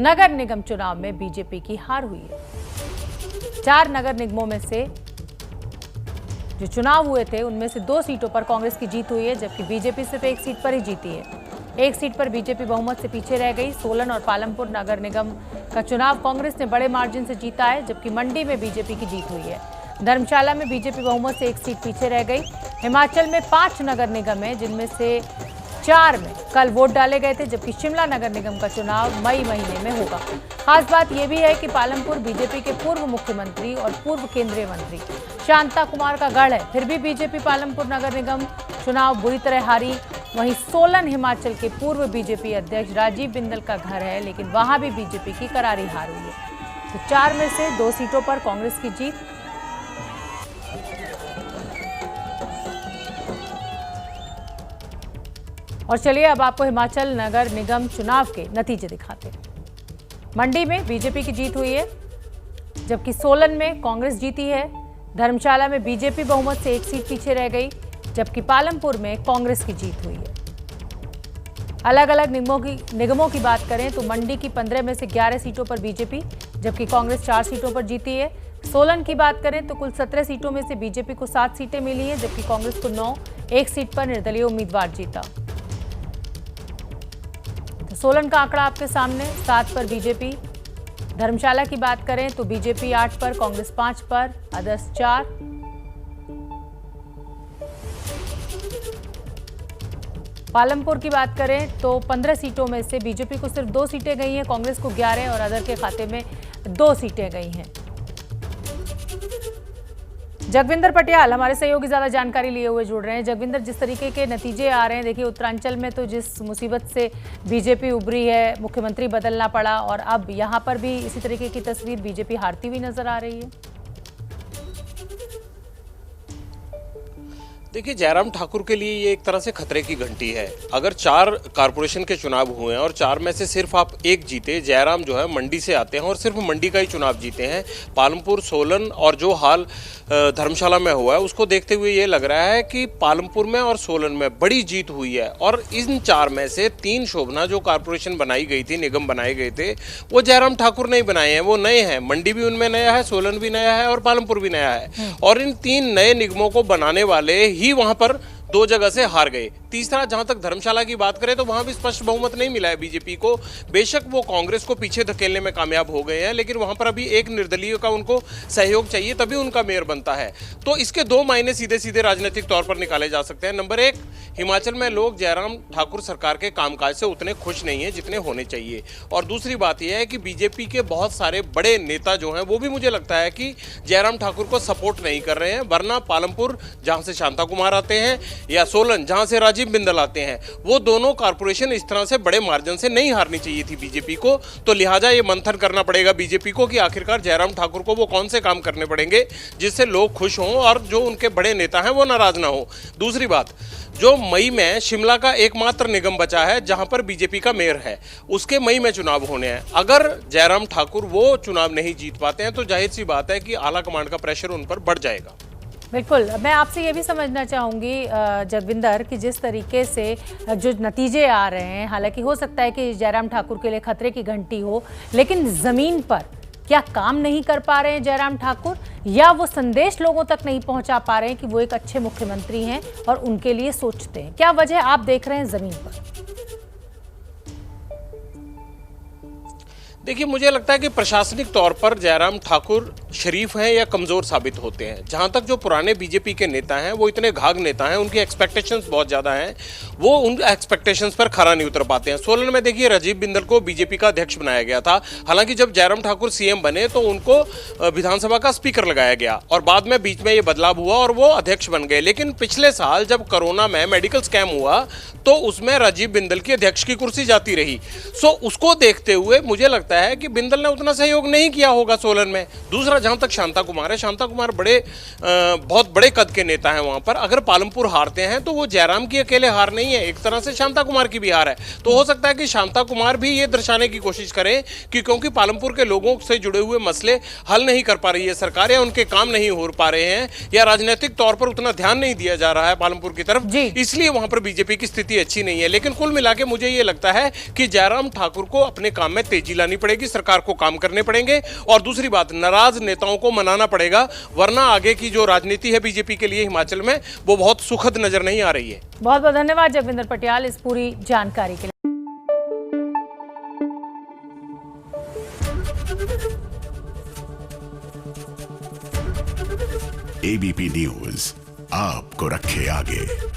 नगर निगम चुनाव में बीजेपी की हार हुई है। 4 नगर निगमों में से जो चुनाव हुए थे उनमें से 2 सीटों पर कांग्रेस की जीत हुई है, जबकि बीजेपी सिर्फ 1 सीट पर ही जीती है। 1 सीट पर बीजेपी बहुमत से पीछे रह गई। सोलन और पालमपुर नगर निगम का चुनाव कांग्रेस ने बड़े मार्जिन से जीता है, जबकि मंडी में बीजेपी की जीत हुई है। धर्मशाला में बीजेपी बहुमत से 1 सीट पीछे रह गई। हिमाचल में 5 नगर निगम है, जिनमें से 4 में कल वोट डाले गए थे, जबकि शिमला नगर निगम का चुनाव मई महीने में होगा। खास बात यह भी है कि पालमपुर बीजेपी के पूर्व मुख्यमंत्री और पूर्व केंद्रीय मंत्री शांता कुमार का गढ़ है, फिर भी बीजेपी पालमपुर नगर निगम चुनाव बुरी तरह हारी। वहीं सोलन हिमाचल के पूर्व बीजेपी अध्यक्ष राजीव बिंदल का घर है, लेकिन वहां भी बीजेपी की करारी हार हुई है। तो 4 में से 2 सीटों पर कांग्रेस की जीत। और चलिए अब आपको हिमाचल नगर निगम चुनाव के नतीजे दिखाते हैं। मंडी में बीजेपी की जीत हुई है, जबकि सोलन में कांग्रेस जीती है। धर्मशाला में बीजेपी बहुमत से 1 सीट पीछे रह गई, जबकि पालमपुर में कांग्रेस की जीत हुई है। अलग अलग निगमों की बात करें तो मंडी की 15 में से 11 सीटों पर बीजेपी, जबकि कांग्रेस 4 सीटों पर जीती है। सोलन की बात करें तो कुल 17 सीटों में से बीजेपी को 7 सीटें मिली हैं, जबकि कांग्रेस को 9। 1 सीट पर निर्दलीय उम्मीदवार जीता। सोलन का आंकड़ा आपके सामने, 7 पर बीजेपी। धर्मशाला की बात करें तो बीजेपी 8 पर, कांग्रेस 5 पर, अदर्स 4। पालमपुर की बात करें तो 15 सीटों में से बीजेपी को सिर्फ 2 सीटें गई हैं, कांग्रेस को 11 और अदर के खाते में 2 सीटें गई हैं। जगविंदर पटियाल हमारे सहयोगी ज्यादा जानकारी लिए हुए जुड़ रहे हैं। जगविंदर, जिस तरीके के नतीजे आ रहे हैं, देखिए उत्तरांचल में तो जिस मुसीबत से बीजेपी उभरी है, मुख्यमंत्री बदलना पड़ा, और अब यहां पर भी इसी तरीके की तस्वीर बीजेपी हारती हुई नजर आ रही है। देखिए, जयराम ठाकुर के लिए ये एक तरह से खतरे की घंटी है। अगर 4 कारपोरेशन के चुनाव हुए हैं और 4 में से सिर्फ आप 1 जीते, जयराम जो है मंडी से आते हैं और सिर्फ मंडी का ही चुनाव जीते हैं। पालमपुर, सोलन और जो हाल धर्मशाला में हुआ है, उसको देखते हुए ये लग रहा है कि पालमपुर में और सोलन में बड़ी जीत हुई है। और इन 4 में से 3 शोभना जो कारपोरेशन बनाई गई थी, निगम बनाए गए थे, वो जयराम ठाकुर ने ही बनाए हैं, वो नए हैं। मंडी भी उनमें नया है, सोलन भी नया है और पालमपुर भी नया है। और इन 3 नए निगमों को बनाने वाले ही वहां पर 2 जगह से हार गए। तीसरा, जहां तक धर्मशाला की बात करें तो वहां भी स्पष्ट बहुमत नहीं मिला है बीजेपी को। बेशक वो कांग्रेस को पीछे धकेलने में कामयाब हो गए हैं, लेकिन वहां पर अभी एक निर्दलीय का उनको सहयोग चाहिए, तभी उनका मेयर बनता है। तो इसके 2 मायने सीधे सीधे राजनीतिक तौर पर निकाले जा सकते हैं। नंबर 1, हिमाचल में लोग जयराम ठाकुर सरकार के कामकाज से उतने खुश नहीं है जितने होने चाहिए। और दूसरी बात यह है कि बीजेपी के बहुत सारे बड़े नेता जो हैं, वो भी मुझे लगता है कि जयराम ठाकुर को सपोर्ट नहीं कर रहे हैं। वरना पालमपुर, जहां से शांता कुमार आते हैं, या सोलन, जहां से राजीव बिंदल आते हैं, वो दोनों कारपोरेशन इस तरह से बड़े मार्जिन से नहीं हारनी चाहिए थी बीजेपी को। तो लिहाजा ये मंथन करना पड़ेगा बीजेपी को कि आखिरकार जयराम ठाकुर को वो कौन से काम करने पड़ेंगे जिससे लोग खुश हों और जो उनके बड़े नेता हैं वो नाराज ना हो। दूसरी बात, जो मई में शिमला का एकमात्र निगम बचा है जहां पर बीजेपी का मेयर है, उसके मई में चुनाव होने हैं। अगर जयराम ठाकुर वो चुनाव नहीं जीत पाते हैं तो जाहिर सी बात है कि आला कमांड का प्रेशर उन पर बढ़ जाएगा। बिल्कुल, मैं आपसे ये भी समझना चाहूँगी जगविंदर कि जिस तरीके से जो नतीजे आ रहे हैं, हालांकि हो सकता है कि जयराम ठाकुर के लिए खतरे की घंटी हो, लेकिन ज़मीन पर क्या काम नहीं कर पा रहे हैं जयराम ठाकुर, या वो संदेश लोगों तक नहीं पहुंचा पा रहे हैं कि वो एक अच्छे मुख्यमंत्री हैं और उनके लिए सोचते हैं? क्या वजह आप देख रहे हैं ज़मीन पर? देखिए, मुझे लगता है कि प्रशासनिक तौर पर जयराम ठाकुर शरीफ हैं या कमज़ोर साबित होते हैं। जहां तक जो पुराने बीजेपी के नेता हैं, वो इतने घाघ नेता हैं, उनकी एक्सपेक्टेशंस बहुत ज़्यादा हैं, वो उन एक्सपेक्टेशंस पर खरा नहीं उतर पाते हैं। सोलन में देखिए, राजीव बिंदल को बीजेपी का अध्यक्ष बनाया गया था। हालांकि जब जयराम ठाकुर सीएम बने तो उनको विधानसभा का स्पीकर लगाया गया और बाद में बीच में ये बदलाव हुआ और वो अध्यक्ष बन गए। लेकिन पिछले साल जब कोरोना में मेडिकल स्कैम हुआ तो उसमें राजीव बिंदल की अध्यक्ष की कुर्सी जाती रही। सो उसको देखते हुए मुझे लगता है कि बिंदल ने उतना सहयोग नहीं किया होगा सोलन में। दूसरा, जहां तक शांता कुमार है, शांता कुमार बहुत बड़े कद के नेता हैं वहां पर। अगर पालमपुर हारते हैं तो वो जयराम की अकेले हार नहीं है, एक तरह से शांता कुमार की भी हार है। तो हो सकता है कि शांता कुमार भी ये दर्शाने की कोशिश करें कि क्योंकि पालमपुर के लोगों से जुड़े हुए मसले हल नहीं कर पा रही है सरकार, या उनके काम नहीं हो पा रहे हैं, या राजनीतिक तौर पर उतना ध्यान नहीं दिया जा रहा है पालमपुर की तरफ, इसलिए वहां पर बीजेपी की स्थिति अच्छी नहीं है। लेकिन कुल मिला के मुझे ये लगता है कि जयराम ठाकुर को अपने काम में तेजी लानी पड़ेगी, सरकार को काम करने पड़ेंगे, और दूसरी बात, नाराज नेताओं को मनाना पड़ेगा, वरना आगे की जो राजनीति है बीजेपी के लिए हिमाचल में वो बहुत सुखद नजर नहीं आ रही है। बहुत बहुत धन्यवाद जगविंदर पटियाल इस पूरी जानकारी के लिए। एबीपी न्यूज आपको रखे आगे।